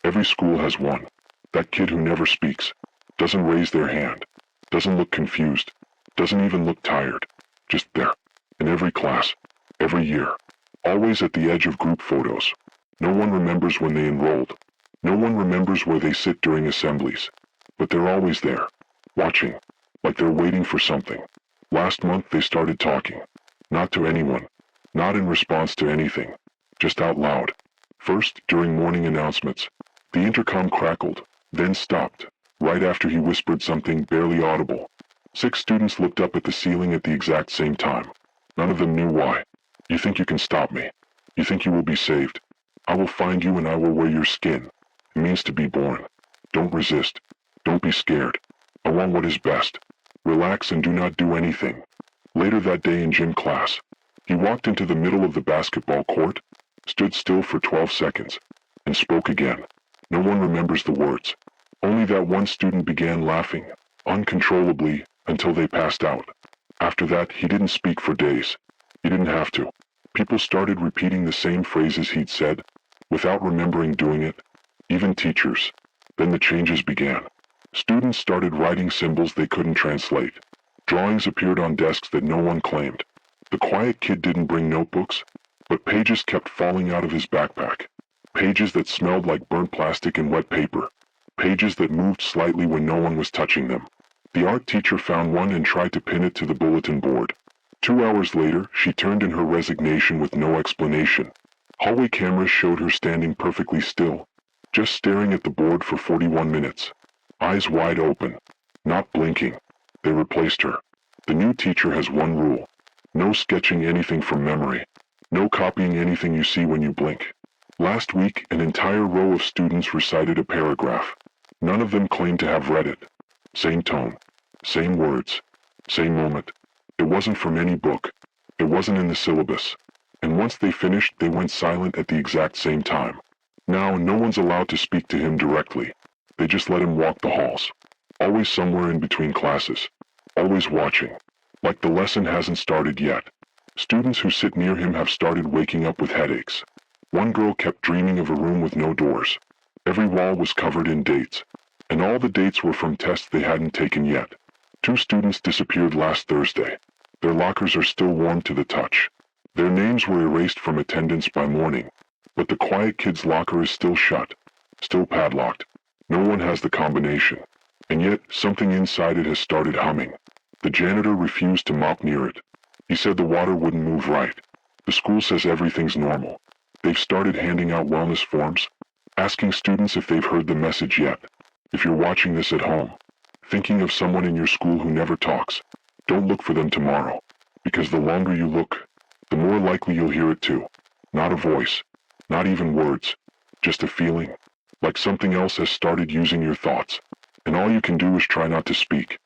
Every school has one. That kid who never speaks, doesn't raise their hand, doesn't look confused, doesn't even look tired. Just there. In every class. Every year. Always at the edge of group photos. No one remembers when they enrolled. No one remembers where they sit during assemblies. But they're always there. Watching. Like they're waiting for something. Last month they started talking. Not to anyone. Not in response to anything. Just out loud. First, during morning announcements. The intercom crackled, then stopped, right after he whispered something barely audible. 6 students looked up at the ceiling at the exact same time. None of them knew why. You think you can stop me? You think you will be saved? I will find you and I will wear your skin. It means to be born. Don't resist. Don't be scared. I want what is best. Relax and do not do anything. Later that day in gym class, he walked into the middle of the basketball court, stood still for 12 seconds, and spoke again. No one remembers the words. Only that one student began laughing, uncontrollably, until they passed out. After that, he didn't speak for days. He didn't have to. People started repeating the same phrases he'd said, without remembering doing it. Even teachers. Then the changes began. Students started writing symbols they couldn't translate. Drawings appeared on desks that no one claimed. The quiet kid didn't bring notebooks, but pages kept falling out of his backpack. Pages that smelled like burnt plastic and wet paper. Pages that moved slightly when no one was touching them. The art teacher found one and tried to pin it to the bulletin board. 2 hours later, she turned in her resignation with no explanation. Hallway cameras showed her standing perfectly still, just staring at the board for 41 minutes. Eyes wide open, not blinking. They replaced her. The new teacher has one rule. No sketching anything from memory. No copying anything you see when you blink. Last week, an entire row of students recited a paragraph. None of them claimed to have read it. Same tone. Same words. Same moment. It wasn't from any book. It wasn't in the syllabus. And once they finished, they went silent at the exact same time. Now, no one's allowed to speak to him directly. They just let him walk the halls. Always somewhere in between classes. Always watching. Like the lesson hasn't started yet. Students who sit near him have started waking up with headaches. One girl kept dreaming of a room with no doors. Every wall was covered in dates. And all the dates were from tests they hadn't taken yet. 2 students disappeared last Thursday. Their lockers are still warm to the touch. Their names were erased from attendance by morning. But the quiet kid's locker is still shut. Still padlocked. No one has the combination. And yet, something inside it has started humming. The janitor refused to mop near it. He said the water wouldn't move right. The school says everything's normal. They've started handing out wellness forms, asking students if they've heard the message yet. If you're watching this at home, thinking of someone in your school who never talks, don't look for them tomorrow. Because the longer you look, the more likely you'll hear it too. Not a voice. Not even words. Just a feeling. Like something else has started using your thoughts. And all you can do is try not to speak.